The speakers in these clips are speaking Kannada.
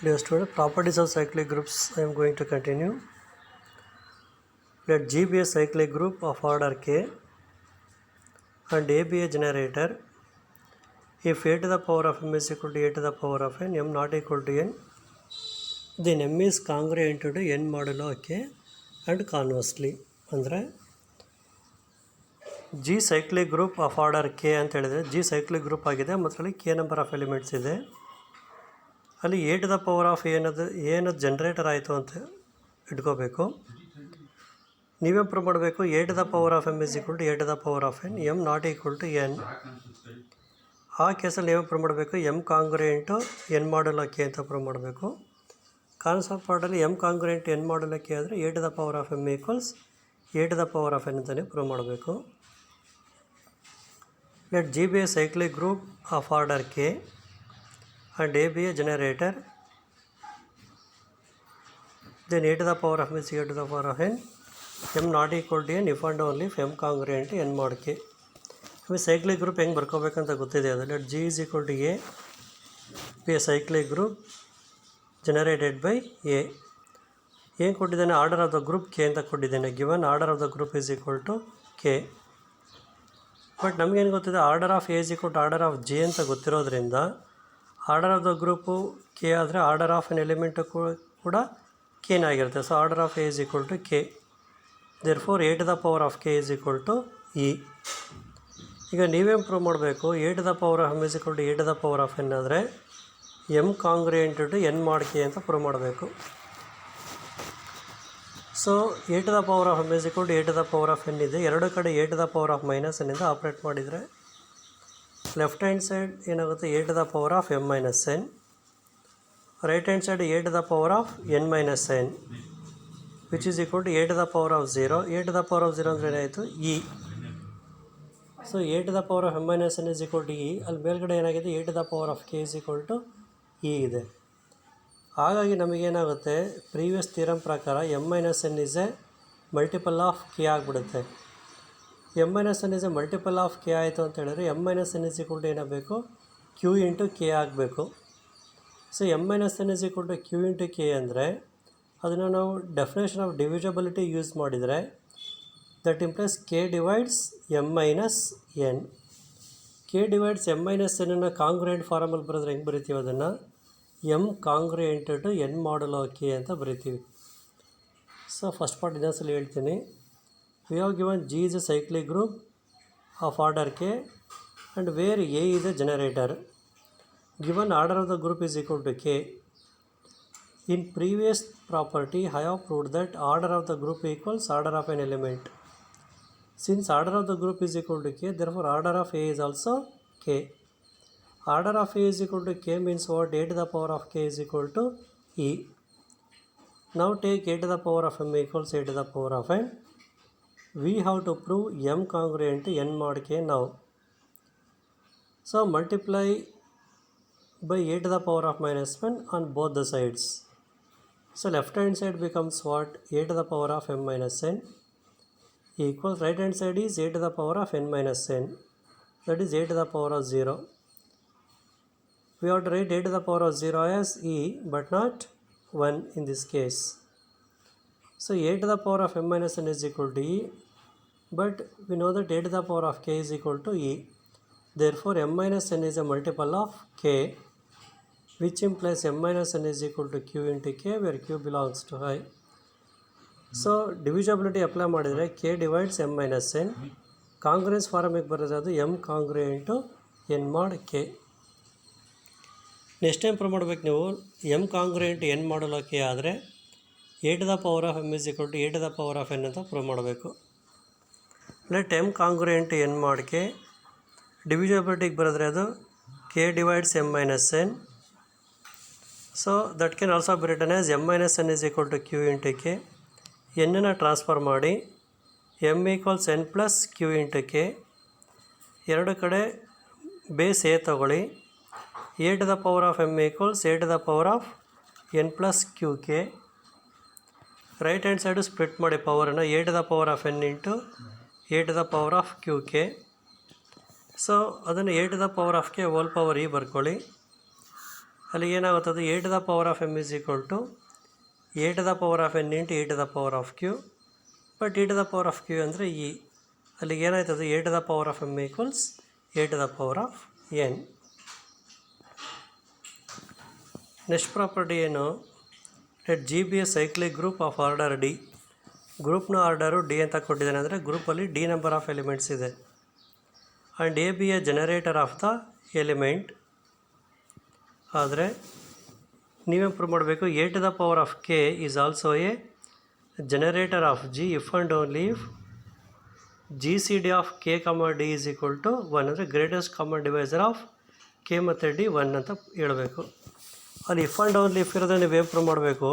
Dear student, properties of cyclic groups I am going to continue. Let G be a cyclic group of order K and A be a generator. If A to the power of m is equal to A to the power of n, m not equal to n, then m is congruent to n modulo K and conversely. ಅಂದರೆ G cyclic group of order K ಅಂತ ಹೇಳಿದರೆ G cyclic group ಆಗಿದೆ ಮತ್ತು ಅಲ್ಲಿ K ನಂಬರ್ ಆಫ್ ಎಲಿಮೆಂಟ್ಸ್ ಇದೆ. ಅಲ್ಲಿ a to the power of ಏನದು ಜನ್ರೇಟರ್ ಆಯಿತು ಅಂತ ಇಟ್ಕೋಬೇಕು. ನೀವೇ ಪ್ರೂವ್ ಮಾಡಬೇಕು A to the power of m is equal to A to the power of n, m not equal to n. ಆ ಕೇಸಲ್ಲಿ ನೀವೇ ಪ್ರೂವ್ ಮಾಡಬೇಕು m congruent n modulo k ಅಂತ ಪ್ರೂವ್ ಮಾಡಬೇಕು. ಕಾನ್ಸೆಪ್ಟ್ ಪಾರ್ಟಲ್ಲಿ m congruent n modulo k ಆದರೆ a to the power of m equals a to the power of N ಅಂತಲೇ ಪ್ರೂವ್ ಮಾಡಬೇಕು. Let G be a cyclic group of order K and A be a generator, then A to the power of m is A to the power of n, m not equal to n if and only if m congruent to n mod k. ನಮಗೆ ಸೈಕ್ಲಿಕ್ ಗ್ರೂಪ್ ಹೆಂಗೆ ಬರ್ಕೋಬೇಕಂತ ಗೊತ್ತಿದೆ. ಅದು let G is equal to A be a cyclic group generated by a. ಏನು ಕೊಟ್ಟಿದ್ದಾನೆ, order of the group k ಅಂತ ಕೊಟ್ಟಿದ್ದೇನೆ. Given order of the group is equal to k. But ನಮಗೇನು ಗೊತ್ತಿದೆ, order of A is equal to order of G ಅಂತ ಗೊತ್ತಿರೋದ್ರಿಂದ order of the group k ಆದರೆ ಆರ್ಡರ್ ಆಫ್ ಎನ್ ಎಲಿಮೆಂಟು ಕೂಡ ಕೆನೇ ಆಗಿರುತ್ತೆ. So order of A is equal to K, therefore A to the power of K is equal to E. ಈಗ ನೀವೇನು ಪ್ರೂವ್ ಮಾಡಬೇಕು, A to the power of M is equal to A to the power of N ಆದರೆ M congruent to N mod K ಅಂತ ಪ್ರೂವ್ ಮಾಡಬೇಕು. So A to the power of M is equal to A to the power of N ಇದೆ. ಎರಡು ಕಡೆ A to the power of minus ಎನ್ನಿಂದ ಆಪ್ರೇಟ್ ಮಾಡಿದರೆ ಲೆಫ್ಟ್ ಹ್ಯಾಂಡ್ ಸೈಡ್ ಏನಾಗುತ್ತೆ, A to the power of M minus N. Right hand side A to the power of N minus N which is equal to A to the power of zero. A to the power of zero ಅಂದರೆ ಏನಾಯಿತು, E. So A to the power of M minus N is equal to E. ಅಲ್ಲಿ ಮೇಲ್ಗಡೆ ಏನಾಗಿದೆ, A to the power of K is equal to e ಇದೆ. ಹಾಗಾಗಿ ನಮಗೇನಾಗುತ್ತೆ, ಪ್ರೀವಿಯಸ್ ಥಿಯರಮ್ ಪ್ರಕಾರ m minus N is a multiple of k ಆಗಿಬಿಡುತ್ತೆ. M minus N is a multiple of k ಆಯಿತು ಅಂತ ಹೇಳಿದ್ರೆ m minus N is equal to ಏನಾಗಬೇಕು, ಕ್ಯೂ ಇಂಟು ಕೆ ಆಗಬೇಕು. So m minus N is equal to q into k ಅಂದರೆ ಅದನ್ನು ನಾವು ಡೆಫಿನೇಷನ್ ಆಫ್ ಡಿವಿಜಬಿಲಿಟಿ ಯೂಸ್ ಮಾಡಿದರೆ that implies k divides m minus n. K divides m minus ಎನ್ನನ್ನು ಕಾಂಗ್ರುಯೆಂಟ್ ಫಾರಮಲ್ಲಿ ಬರೆದ್ರೆ ಹೆಂಗೆ ಬರಿತೀವಿ, ಅದನ್ನು m congruent to n modulo k ಅಂತ ಬರಿತೀವಿ. ಸೊ ಫಸ್ಟ್ ಪಾರ್ಟ್ ಇನ್ನೊಂದ್ಸಲ ಹೇಳ್ತೀನಿ. We have given G is a cyclic group of order K and where A is a generator. Given order of the group is equal to K. In previous property I have proved that order of the group equals order of an element. Since order of the group is equal to K, therefore order of A is also K. Order of A is equal to K means what? A to the power of K is equal to E. Now take A to the power of M equals A to the power of N. We have to prove m congruent to n mod k now. So multiply by a to the power of minus 1 on both the sides. So left hand side becomes what? A to the power of m minus n equals right hand side is a to the power of n minus n, that is a to the power of 0. We have to write a to the power of 0 as e but not 1 in this case. So a to the power of m minus n is equal to e, but we know that a to the power of k is equal to e. Therefore m minus n is a multiple of k, which implies m minus n is equal to q into k, where q belongs to I. So divisibility apply ಮಾಡಿದರೆ k divides m minus n. ಕಾಂಗ್ರೆನ್ಸ್ ಫಾರಮಿಗೆ ಬರೋದು ಅದು m congruent to n mod k. Next time prove ಮಾಡಬೇಕು ನೀವು m congruent n modulo k ಆದರೆ a to the power of m is equal to A to the power of n ಅಂತ ಪ್ರೂವ್ ಮಾಡಬೇಕು. Let m congruent n mod k. ಡಿವಿಜಬಿಲಿಟಿಗೆ ಬರೆದ್ರೆ ಅದು k divides m minus n. So that can also be written as m minus N is equal to q into k. ಎನ್ನನ್ನು ಟ್ರಾನ್ಸ್ಫರ್ ಮಾಡಿ m equals n plus q into k. ಎರಡು ಕಡೆ ಬೇಸ್ ಎ ತಗೊಳ್ಳಿ. A to the power of m equals a to the power of n plus q k. Right hand side split ಮಾಡಿ ಪವರನ್ನು a to the power of n into a to the power of q k. So ಅದನ್ನು a to the power of K whole power e ಬರ್ಕೊಳ್ಳಿ. ಅಲ್ಲಿ ಏನಾಗುತ್ತದೆ a to the power of m is equal to A to the power of n into a to the power of q. But a to the power of q ಅಂದರೆ ಇ, ಅಲ್ಲಿಗೆ ಏನಾಯ್ತದೆ a to the power of m equals a to the power of n. Next property ಏನು, let G be a cyclic group of order d. ಗ್ರೂಪ್ನ ಆರ್ಡರು ಡಿ ಅಂತ ಕೊಟ್ಟಿದ್ದಾನೆ ಅಂದರೆ ಗ್ರೂಪಲ್ಲಿ ಡಿ ನಂಬರ್ ಆಫ್ ಎಲಿಮೆಂಟ್ಸ್ ಇದೆ. And a be a generator of the element ಆದರೆ ನೀವೇ ಪ್ರೂವ್ ಮಾಡಬೇಕು A to the power of K is also a generator of G if and only if G C D of K comma D is equal to 1 ಅಂದರೆ greatest common divisor of K ಮತ್ತು ಡಿ 1 ಅಂತ ಹೇಳಬೇಕು. ಅಲ್ಲಿ ಇಫ್ ಆ್ಯಂಡ್ ಓನ್ಲಿ ಇಫ್ ಇರೋದ್ರೆ ನೀವು ಪ್ರೂವ್ ಮಾಡಬೇಕು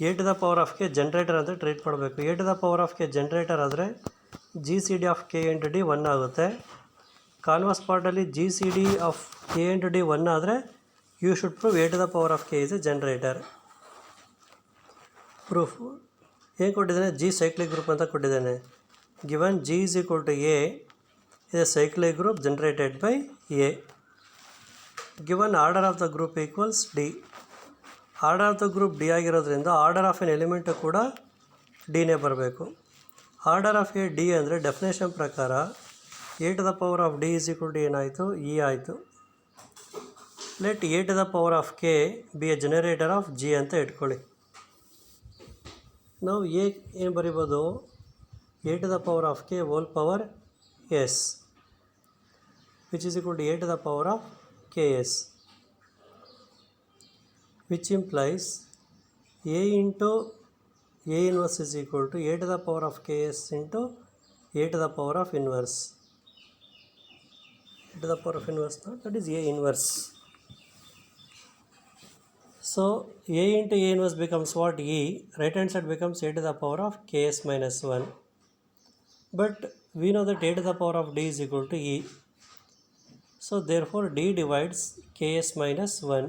A to the power of K generator ಅಂತ ಟ್ರೀಟ್ ಮಾಡಬೇಕು. A to the power of K generator ಆದರೆ G C D of k into d 1 ಆಗುತ್ತೆ. ಕಾನ್ವರ್ಸ್ ಪಾರ್ಟಲ್ಲಿ G C D of k into d 1 ಆದರೆ you should prove a to the power of K is a generator. Proof ಏನು ಕೊಟ್ಟಿದ್ದಾನೆ, ಜಿ ಸೈಕ್ಲಿಕ್ ಗ್ರೂಪ್ ಅಂತ ಕೊಟ್ಟಿದ್ದಾನೆ. Given G is equal to a is a cyclic group generated by A. Given order of the group equals D. Order of the group D ಆಗಿರೋದ್ರಿಂದ ಆರ್ಡರ್ ಆಫ್ ಎನ್ ಎಲಿಮೆಂಟು ಕೂಡ ಡಿನೇ ಬರಬೇಕು. ಆರ್ಡರ್ ಆಫ್ ಎ ಡಿ ಅಂದರೆ ಡೆಫಿನೇಷನ್ ಪ್ರಕಾರ A to the power of D is equal to ಏನಾಯಿತು, ಇ ಆಯಿತು. Let A to the power of K be a generator of G ಅಂತ ಇಟ್ಕೊಳ್ಳಿ. ನಾವು ಏನು ಬರಿಬೋದು, A to the power of K whole power S, which is equal to a to the power of ks, which implies a into a inverse is equal to a to the power of ks into a to the power of inverse. A to the power of inverse, that is a inverse. So a into a inverse becomes what, e. Right hand side becomes a to the power of ks minus 1. But we know that a to the power of d is equal to e. So therefore d divides ks minus 1.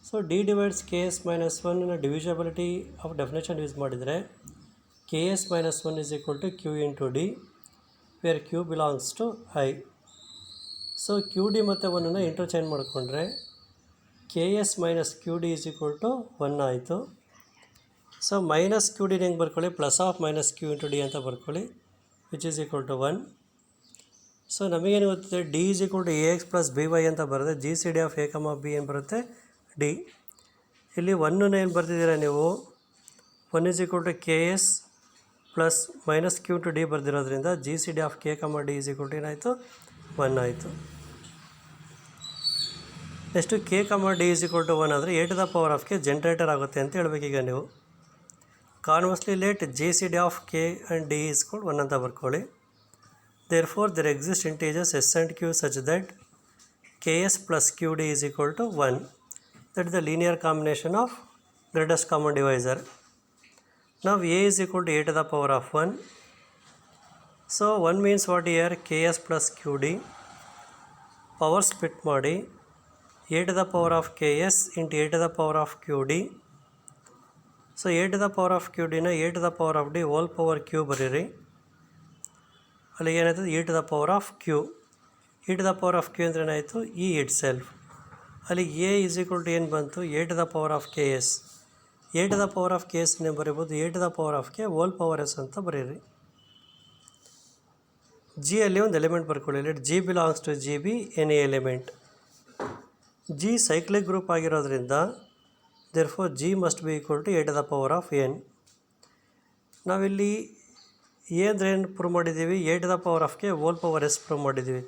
So d divides ks minus 1 in a divisibility of definition use ಮಾಡಿದರೆ ks minus 1 is equal to q into d, where q belongs to i. So qd ಮತ್ತು 1 ಇಂಟರ್ಚೇಂಜ್ ಮಾಡಿಕೊಂಡ್ರೆ ks minus qd is equal to 1 ಆಯಿತು. ಸೊ ಮೈನಸ್ ಕ್ಯೂ ಡಿ ಹೆಂಗೆ ಬರ್ಕೊಳ್ಳಿ, plus of minus q into d ಅಂತ ಬರ್ಕೊಳ್ಳಿ, which is equal to 1. So ನಮಗೇನು ಗೊತ್ತಿದೆ, d is equal to a x plus b y ಅಂತ ಬರುತ್ತೆ. G C D of a comma b ಏನು ಬರುತ್ತೆ, ಡಿ. ಇಲ್ಲಿ 1 ಏನು ಬರ್ತಿದ್ದೀರಾ ನೀವು, 1 is equal to k s plus minus q to d ಬರ್ದಿರೋದ್ರಿಂದ G C D of K comma D is equal to ಏನಾಯಿತು, 1 ಆಯಿತು. Next K comma D is equal to 1 ಅಂದರೆ A to the power of K generator ಆಗುತ್ತೆ ಅಂತ ಹೇಳ್ಬೇಕೀಗ ನೀವು. Conversely let G C D of K and D is equal 1 ಅಂತ ಬರ್ಕೊಳ್ಳಿ. Therefore, there exist integers s and q such that ks plus qd is equal to 1. That is the linear combination of greatest common divisor. Now a is equal to a to the power of 1. So 1 means what here, ks plus qd. Power split ಮಾಡಿ a to the power of ks into a to the power of qd. So a to the power of qd ನ a to the power of d whole power q ಬರೀರಿ. ಅಲ್ಲಿ ಏನಾಯ್ತದೆ, e to the power of q. E to the power of q ಅಂದರೆ ಏನಾಯಿತು, ಇ ಇಟ್ ಸೆಲ್ಫ್. ಅಲ್ಲಿ ಎ ಈಸ್ ಈಕ್ವಲ್ ಟು ಏನು ಬಂತು, a to the power of k s. A to the power of k ಎಸ್ನೇ ಬರೀಬೋದು, a to the power of K whole power s ಅಂತ ಬರೀರಿ. ಜಿಯಲ್ಲಿ ಒಂದು ಎಲಿಮೆಂಟ್ ಬರ್ಕೊಳ್ಳಿ. Let g belongs to G be any element. G cyclic group ಆಗಿರೋದ್ರಿಂದ therefore g must be equal to A to the power of n. ನಾವಿಲ್ಲಿ ಎ ಅಂದರೆ ಏನು ಪ್ರೂವ್ ಮಾಡಿದ್ದೀವಿ, a to the power of K whole power s prove ಮಾಡಿದ್ದೀವಿ.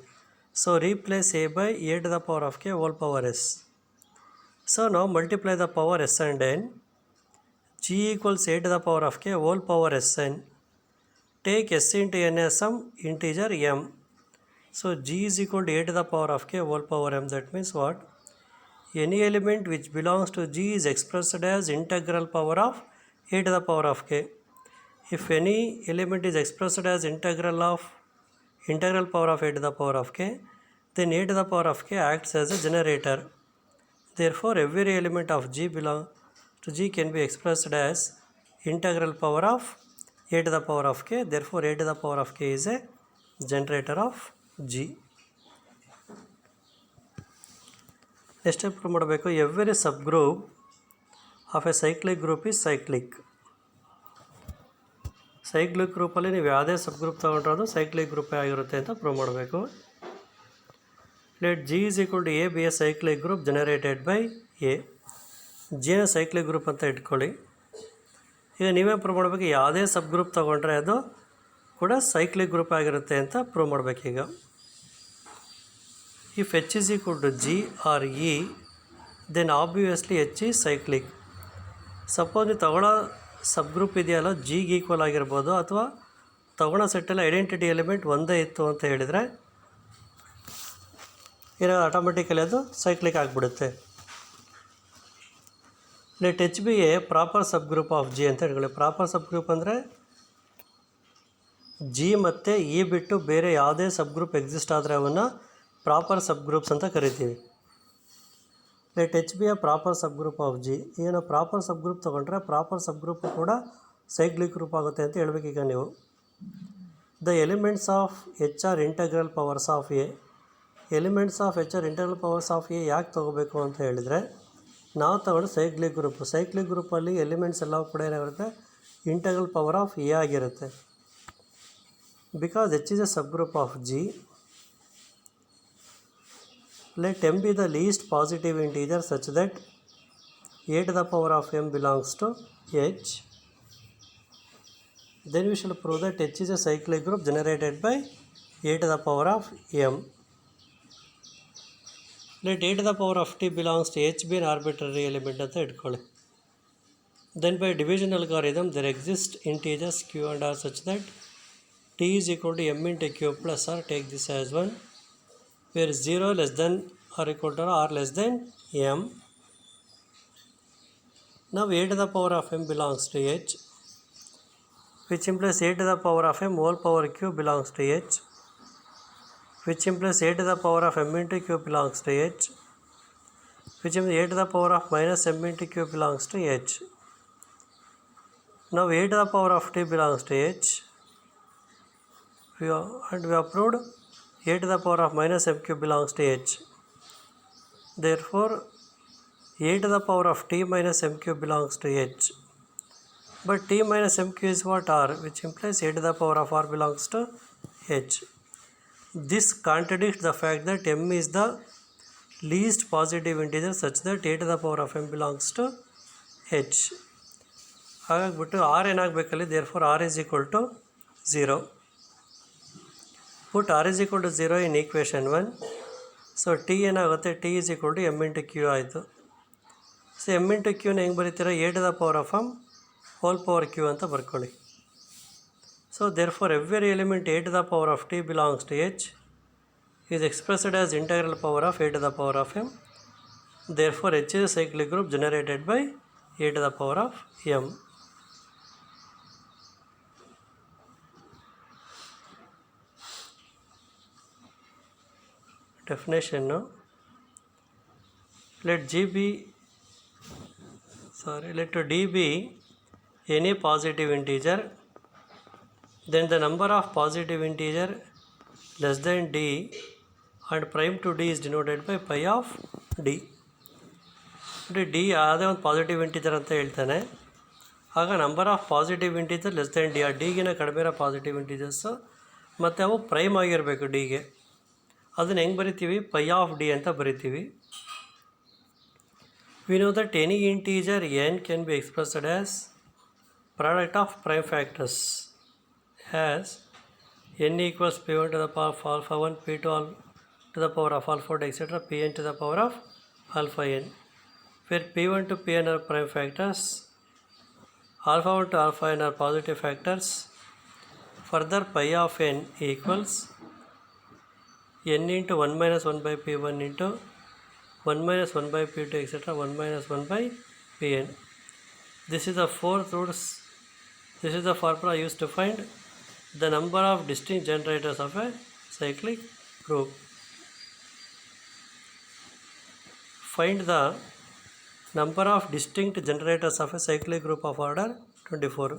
So replace a by a to the power of K whole power s. So ನಾವು multiply the power s and n. G equals a to the power of K whole power s n. Take s into n s some integer M. So G is equal to A to the power of K whole power M. That means what, any element which belongs to G is expressed as integral power of A to the power of K. If any element is expressed as integral power of a to the power of k, then a to the power of k acts as a generator. Therefore, every element of G belong to G can be expressed as integral power of a to the power of k. Therefore, a to the power of k is a generator of G. Next prove ಮಾಡಬೇಕು every sub group of a cyclic group is cyclic ಗ್ರೂಪಲ್ಲಿ ನೀವು ಯಾವುದೇ ಸಬ್ ಗ್ರೂಪ್ ತೊಗೊಂಡ್ರೆ ಅದು ಸೈಕ್ಲಿಕ್ ಗ್ರೂಪೇ ಆಗಿರುತ್ತೆ ಅಂತ ಪ್ರೂವ್ ಮಾಡಬೇಕು. Let G is equal to A be a cyclic group generated by A. ಜಿನ ಸೈಕ್ಲಿಕ್ ಗ್ರೂಪ್ ಅಂತ ಇಟ್ಕೊಳ್ಳಿ. ಈಗ ನೀವೇ ಪ್ರೂವ್ ಮಾಡಬೇಕು ಯಾವುದೇ ಸಬ್ ಗ್ರೂಪ್ ತೊಗೊಂಡ್ರೆ ಅದು ಕೂಡ ಸೈಕ್ಲಿಕ್ ಗ್ರೂಪ್ ಆಗಿರುತ್ತೆ ಅಂತ ಪ್ರೂವ್ ಮಾಡಬೇಕೀಗ. If H is equal to G or e then obviously H is cyclic. Suppose ನೀವು ತಗೊಳ್ಳೋ ಸಬ್ ಗ್ರೂಪ್ ಇದೆಯಲ್ಲ ಜಿಗೆ ಈಕ್ವಲ್ ಆಗಿರ್ಬೋದು, ಅಥವಾ ತಗೊಳ್ಳೋ ಸೆಟ್ಟಲ್ಲಿ ಐಡೆಂಟಿಟಿ ಎಲಿಮೆಂಟ್ ಒಂದೇ ಇತ್ತು ಅಂತ ಹೇಳಿದರೆ ಏನೋ ಆಟೋಮೆಟಿಕಲಿ ಅದು ಸೈಕ್ಲಿಕ್ ಆಗಿಬಿಡುತ್ತೆ. Let H B a proper sub group of G ಅಂತ ಹೇಳ್ಕೊಳ್ಳಿ. ಪ್ರಾಪರ್ ಸಬ್ ಗ್ರೂಪ್ ಅಂದರೆ ಜಿ ಮತ್ತು ಇ ಬಿಟ್ಟು ಬೇರೆ ಯಾವುದೇ ಸಬ್ ಗ್ರೂಪ್ ಎಕ್ಸಿಸ್ಟ್ ಆದರೆ ಅವನ್ನು ಪ್ರಾಪರ್ ಸಬ್ ಗ್ರೂಪ್ಸ್ ಅಂತ ಕರಿತೀವಿ. Let H B a proper sub group of G. ಏನು ಪ್ರಾಪರ್ ಸಬ್ ಗ್ರೂಪ್ ತೊಗೊಂಡ್ರೆ ಪ್ರಾಪರ್ ಸಬ್ ಗ್ರೂಪ್ ಕೂಡ ಸೈಕ್ಲಿಕ್ ಗ್ರೂಪ್ ಆಗುತ್ತೆ ಅಂತ ಹೇಳ್ಬೇಕೀಗ ನೀವು. The elements of H are integral powers of a. Elements of H are integral powers of a ಯಾಕೆ ತೊಗೋಬೇಕು ಅಂತ ಹೇಳಿದರೆ, ನಾವು ತಗೊಂಡು ಸೈಕ್ಲಿಕ್ ಗ್ರೂಪು. ಸೈಕ್ಲಿಕ್ ಗ್ರೂಪಲ್ಲಿ ಎಲಿಮೆಂಟ್ಸ್ ಎಲ್ಲ ಕೂಡ ಏನಾಗಿರುತ್ತೆ, ಇಂಟಗ್ರಲ್ ಪವರ್ ಆಫ್ ಎ ಆಗಿರುತ್ತೆ. Because H is a sub group of G, let m be the least positive integer such that a to the power of m belongs to h. Then we shall prove that h is a cyclic group generated by a to the power of m. Let a to the power of t belongs to h be an arbitrary element ಅಂತ ಇಟ್ಕೊಳ್ಳಿ. Then by division algorithm there exist integers q and r such that t is equal to m into q plus r. Take this as 1 where 0 less than or equal to r less than m. Now a to the power of m belongs to h, which implies a to the power of m whole power q belongs to h, which implies a to the power of m into q belongs to h, which implies a to the power of minus m into q belongs to h. Now a to the power of t belongs to h, and we have proved a to the power of minus m cube belongs to h. Therefore a to the power of t minus m cube belongs to h. But t minus m cube is what? R, which implies a to the power of r belongs to h. This contradicts the fact that m is the least positive integer such that a to the power of m belongs to h. ಹಾಗಾಗ್ಬಿಟ್ಟು r ಏನಾಗಬೇಕಲ್ಲಿ, therefore r is equal to 0. Put r is equal to 0 in equation 1. So T ಏನಾಗುತ್ತೆ, T is equal to M into Q ಆಯಿತು. ಸೊ ಎಮ್ ಇಂಟು ಕ್ಯೂನ ಹೆಂಗೆ ಬರೀತೀರ, a to the power of M whole power Q ಅಂತ ಬರ್ಕೊಳ್ಳಿ. So therefore every element a to the power of T belongs to H is expressed as integral power of A to the power of M. Therefore H is cyclic group generated by a to the power of M. Definition: let d be any positive integer, then the number of positive integer less than d and prime to d is denoted by pi of d. d ಯಾವುದೇ ಒಂದು ಪಾಸಿಟಿವ್ ಇಂಟೀಜರ್ ಅಂತ ಹೇಳ್ತಾನೆ. ಆಗ number of positive integer less than D, ಆ ಡಿಗಿನ ಕಡಿಮೆ ಇರೋ ಪಾಸಿಟಿವ್ ಇಂಟೀಜರ್ಸು ಮತ್ತು ಅವು ಪ್ರೈಮ್ ಆಗಿರಬೇಕು ಡಿಗೆ. ಅದನ್ನು ಹೆಂಗೆ ಬರಿತೀವಿ, ಪೈ ಆಫ್ ಡಿ ಅಂತ ಬರಿತೀವಿ. We know that any integer n can be expressed as product of prime factors as n equals p one to the power of alpha 1, p two to the power of alpha 2 et cetera p n to the power of alpha n, where p one to p n are prime factors, alpha 1 to alpha n are positive factors. Further, pi of n equals n into 1 minus 1 by p1 into 1 minus 1 by p2 etc. 1 minus 1 by pn. This is the fourth roots. This is the formula used to find the number of distinct generators of a cyclic group. Find the number of distinct generators of a cyclic group of order 24.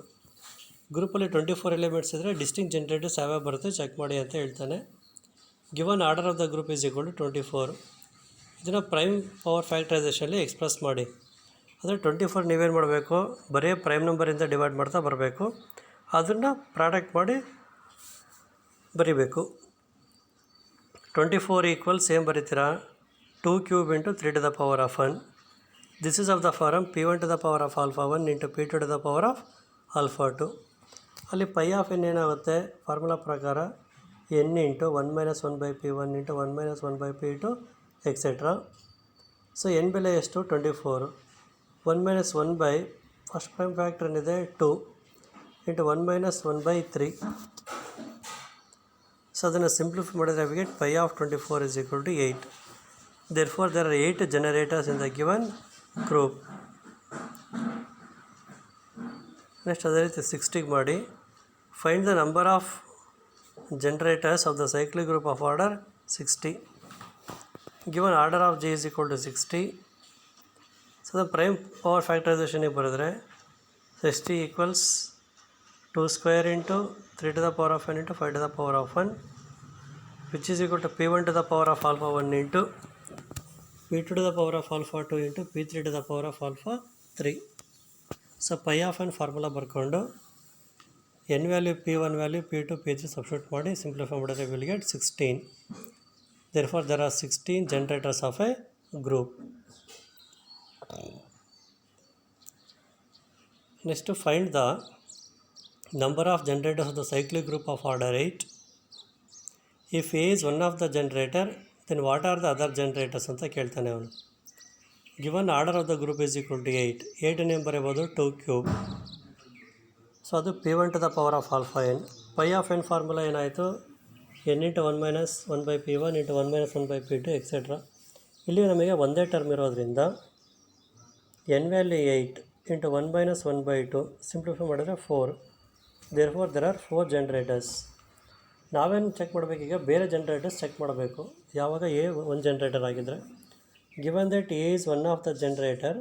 ಗ್ರೂಪಲ್ಲಿ 24 ಎಲಿಮೆಂಟ್ಸ್ ಇದ್ದರೆ ಡಿಸ್ಟಿಂಕ್ಟ್ ಜನರೇಟರ್ಸ್ ಯಾವ್ಯಾವ ಬರುತ್ತೆ ಚೆಕ್ ಮಾಡಿ ಅಂತ ಹೇಳ್ತಾನೆ. Given order of the group is equal to 24. ಇದನ್ನು ಪ್ರೈಮ್ ಪವರ್ ಫ್ಯಾಕ್ಟ್ರೈಸೇಷನಲ್ಲಿ ಎಕ್ಸ್ಪ್ರೆಸ್ ಮಾಡಿ. ಅಂದರೆ 24 ನೀವೇನು ಮಾಡಬೇಕು, ಬರೀ ಪ್ರೈಮ್ ನಂಬರಿಂದ ಡಿವೈಡ್ ಮಾಡ್ತಾ ಬರಬೇಕು. ಅದನ್ನು ಪ್ರಾಡಕ್ಟ್ ಮಾಡಿ ಬರಿಬೇಕು. 24 ಈಕ್ವಲ್ಸ್ ಏನು ಬರೀತೀರಾ, 2 cube into 3 to the power of 1. This is of the form P1 to the power of alpha 1 into P2 to the power of alpha 2. ಅಲ್ಲಿ ಪೈ ಆಫ್ ಎನ್ ಏನಾಗುತ್ತೆ, ಫಾರ್ಮುಲಾ ಪ್ರಕಾರ n into 1 - 1/P1 into 1 - 1/P2 etcetera. So n ಬೆಲೆ ಎಷ್ಟು, 24. 1 - 1 ಬೈ ಫಸ್ಟ್ ಪ್ರೈಮ್ ಫ್ಯಾಕ್ಟರ್ ಏನಿದೆ 2 ಇಂಟು 1 - 1/3. ಸೊ ಅದನ್ನು ಸಿಂಪ್ಲಿಫೈ ಮಾಡಿದರೆ we get pi of 24 is equal to 8. Therefore there are 8 generators in the given group. Next ಅದೇ ರೀತಿ 60 ಮಾಡಿ, find the number of generators of the cyclic group of order 60. Given order of G is equal to 60. So the prime power factorization ಬರೆದರೆ 60 equals 2 square into 3 to the power of n into 5 to the power of 1, which is equal to P1 to the power of alpha 1 into P2 to the power of alpha 2 into P3 to the power of alpha 3. So pi of n formula ಬರ್ಕೊಂಡು n value P1 value P2 P3 substitute ಮಾಡಿ ಸಿಂಪ್ಲಿಫೈ ಮಾಡಿದ್ರೆ will get 16. Therefore there are 16 generators of a group. Next to find the number of generators of the cyclic group of order 8. If A is one of the generator, then what are the other generators ಅಂತ ಕೇಳ್ತಾನೆ ಅವನು. Given order of the group is equal to 8. 8 ನೇಮ್ ಬರೀಬೋದು 2 ಕ್ಯೂಬ್. ಸೊ ಅದು P1 to the power of alpha n. Pi of n formula ಏನಾಯಿತು, n into 1 - 1/P1 into 1 - 1/P2 et cetera. ಇಲ್ಲಿ ನಮಗೆ ಒಂದೇ ಟರ್ಮ್ ಇರೋದ್ರಿಂದ n ವ್ಯಾಲ್ಯೂ 8 ಇಂಟು 1 - 1/2 ಸಿಂಪ್ಲಿಫೈ ಮಾಡಿದ್ರೆ 4. Therefore there are 4 generators. ನಾವೇನು ಚೆಕ್ ಮಾಡಬೇಕೀಗ, ಬೇರೆ ಜನರೇಟರ್ಸ್ ಚೆಕ್ ಮಾಡಬೇಕು. ಯಾವಾಗ ಎ ಒಂದು ಜನರೇಟರ್ ಆಗಿದ್ದರೆ, given that A is one of the generator,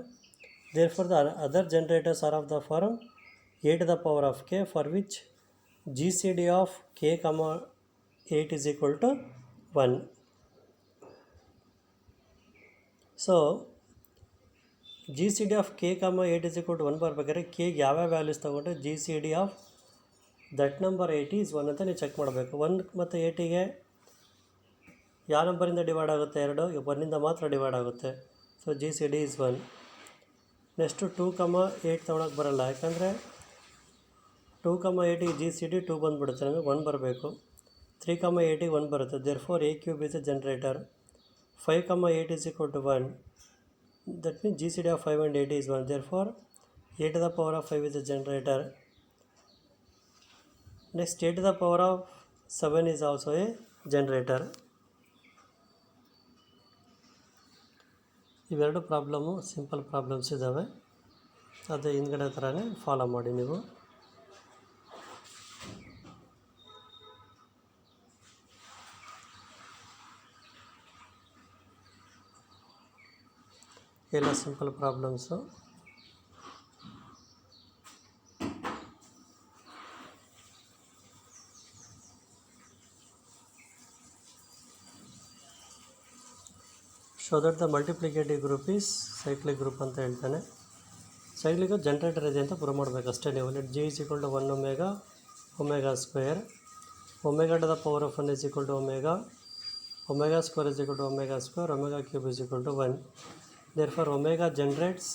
therefore the other generators are of the form a to the power of k, for which GCD of k, 8 is equal to 1. So GCD of k, 8 is equal to 1 ಬರಬೇಕಾದ್ರೆ k ಯಾವ್ಯಾವ ವ್ಯಾಲ್ಯೂಸ್ ತೊಗೊಂಡ್ರೆ GCD of that number 8 is 1 ಅಂತ ನೀವು ಚೆಕ್ ಮಾಡಬೇಕು. 1 ಮತ್ತು 8ಗೆ ಯಾವ ನಂಬರಿಂದ ಡಿವೈಡ್ ಆಗುತ್ತೆ, 2, 1ಇಂದ ಮಾತ್ರ ಡಿವೈಡ್ ಆಗುತ್ತೆ. So GCD is 1. ನೆಕ್ಸ್ಟು 2, 8 ತೊಗೊಳಕ್ಕೆ ಬರೋಲ್ಲ, ಯಾಕಂದರೆ 2, 8ಗೆ GCD 2 ಬಂದುಬಿಡುತ್ತೆ, ನಮಗೆ 1 ಬರಬೇಕು. 3, 8ಗೆ 1 ಬರುತ್ತೆ. Therefore a cube is a generator. 5, 8 is equal to 1. That means GCD of 5 and 8 is 1. Therefore a to the power of 5 is a generator. Next, a to the power of 7 is also a generator. ಇವೆರಡು ಪ್ರಾಬ್ಲಮ್ಮು ಸಿಂಪಲ್ ಪ್ರಾಬ್ಲಮ್ಸ್ ಇದ್ದಾವೆ, ಅದೇ ಹಿಂದ್ಗಡೆ ಥರನೇ ಫಾಲೋ ಮಾಡಿ ನೀವು. ಎಲ್ಲ simple problems. Show that the multiplicative group is cyclic group ಅಂತ ಹೇಳ್ತಾನೆ. ಸೈಕ್ಲಿಕ್ ಜನರೇಟರ್ ಇದೆ ಅಂತ ಪ್ರೂವ್ ಮಾಡಬೇಕು ಅಷ್ಟೇ ನೀವು. Let G is equal to 1 omega, omega square, omega to the power of 1 is equal to omega, omega square is equal to omega square, omega cube is equal to 1. Therefore omega generates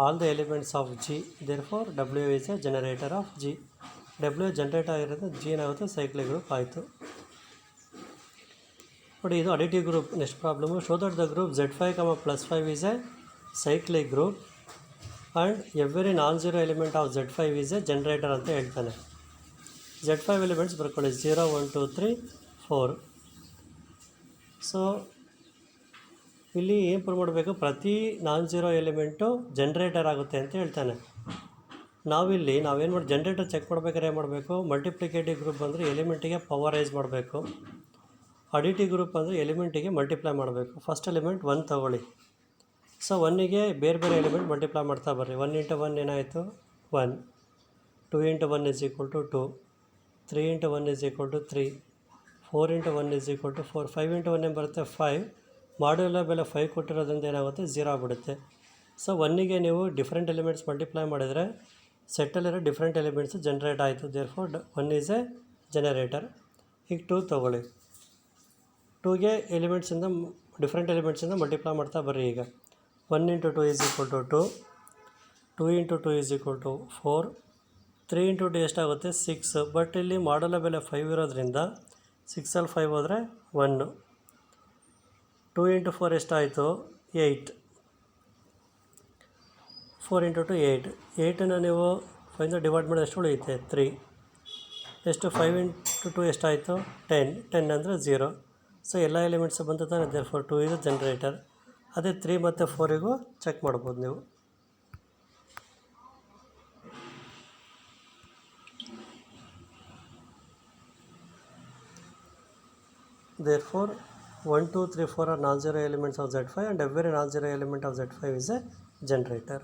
all the elements of G. Therefore W is a generator of G. W generate ಆಗಿರೋದು, G ಏನಾಗುತ್ತೆ ಸೈಕ್ಲಿಕ್ ಗ್ರೂಪ್ ಆಯಿತು. ನೋಡಿ, ಇದು additive group. Next problem, show that the group Z5, +5 is a cyclic group and every non-zero element of Z5 is a generator ಅಂತ ಹೇಳ್ತಾನೆ. Z5 ಎಲಿಮೆಂಟ್ಸ್ ಬರ್ಕೊಳ್ಳಿ, 0, 1, 2, 3, 4. ಸೊ ಇಲ್ಲಿ ಏನು ಪ್ರೂವ್ ಮಾಡಬೇಕು, ಪ್ರತಿ ನಾನ್-ಝೀರೋ ಎಲಿಮೆಂಟು ಜನ್ರೇಟರ್ ಆಗುತ್ತೆ ಅಂತ ಹೇಳ್ತಾನೆ. ನಾವೇನು ಮಾಡಿ ಜನ್ರೇಟರ್ ಚೆಕ್ ಮಾಡ್ಬೇಕಾದ್ರೆ ಏನು ಮಾಡಬೇಕು, ಮಲ್ಟಿಪ್ಲಿಕೇಟಿವ್ ಗ್ರೂಪ್ ಅಂದರೆ ಎಲಿಮೆಂಟಿಗೆ ಪವರೈಸ್ ಮಾಡಬೇಕು, ಅಡಿಟಿವ್ ಗ್ರೂಪ್ ಅಂದರೆ ಎಲಿಮೆಂಟಿಗೆ ಮಲ್ಟಿಪ್ಲೈ ಮಾಡಬೇಕು. ಫಸ್ಟ್ ಎಲಿಮೆಂಟ್ 1 ತೊಗೊಳ್ಳಿ. ಸೊ 1ಗೆ ಬೇರೆ ಬೇರೆ ಎಲಿಮೆಂಟ್ ಮಲ್ಟಿಪ್ಲೈ ಮಾಡ್ತಾ ಬರ್ರಿ. 1 ಇಂಟು 1 ಏನಾಯಿತು 1, 2 into 1 is equal to 2, 3 into 1 is equal to 3, 4 into 1 is equal to 4, 5 into 1 ಏನು ಬರುತ್ತೆ 5, ಮಾಡ್ಯುಲರ್ ಬೆಲೆ 5 ಕೊಟ್ಟಿರೋದ್ರಿಂದ ಏನಾಗುತ್ತೆ 0 ಆಗಿಬಿಡುತ್ತೆ. ಸೊ 1ಗೆ ನೀವು ಡಿಫ್ರೆಂಟ್ ಎಲಿಮೆಂಟ್ಸ್ ಮಲ್ಟಿಪ್ಲೈ ಮಾಡಿದರೆ ಸೆಟ್ಟಲ್ಲಿರೋ ಡಿಫ್ರೆಂಟ್ ಎಲಿಮೆಂಟ್ಸ್ ಜನ್ರೇಟ್ ಆಯಿತು. Therefore 1 is A generator. ಈಗ 2 ತೊಗೊಳ್ಳಿ. 2ಗೆ ಡಿಫ್ರೆಂಟ್ ಎಲಿಮೆಂಟ್ಸಿಂದ ಮಲ್ಟಿಪ್ಲೈ ಮಾಡ್ತಾ ಬರ್ರಿ. ಈಗ 1 × 2 = 2, 2 × 2 = 4, 3 × 2 ಎಷ್ಟಾಗುತ್ತೆ 6. ಬಟ್ ಇಲ್ಲಿ ಮಾಡ್ಯುಲರ್ ಬೆಲೆ 5 ಇರೋದ್ರಿಂದ 6ಅಲ್ಲಿ 5 ಹೋದರೆ 1. 2 × 4 ಎಷ್ಟಾಯಿತು 8. 4 × 2 8. 8ನ ನೀವು 5 ಡಿವೈಡ್ ಮಾಡಿದ್ರೆ ಎಷ್ಟು ಉಳಿಯುತ್ತೆ 3. ಎಷ್ಟು 5 × 2 ಎಷ್ಟಾಯಿತು 10. 10 ಅಂದರೆ 0. ಸೊ ಎಲ್ಲ ಎಲಿಮೆಂಟ್ಸ್ ಬಂತು ತಾನೆ. ದೇರ್ಫೋರ್ 2 ಇದು ಜನರೇಟರ್. ಅದೇ 3 ಮತ್ತು 4ಗೂ ಚೆಕ್ ಮಾಡ್ಬೋದು ನೀವು. Therefore 1, 2, 3, 4 are non-zero elements of Z5 and every non-zero element of Z5 is a generator.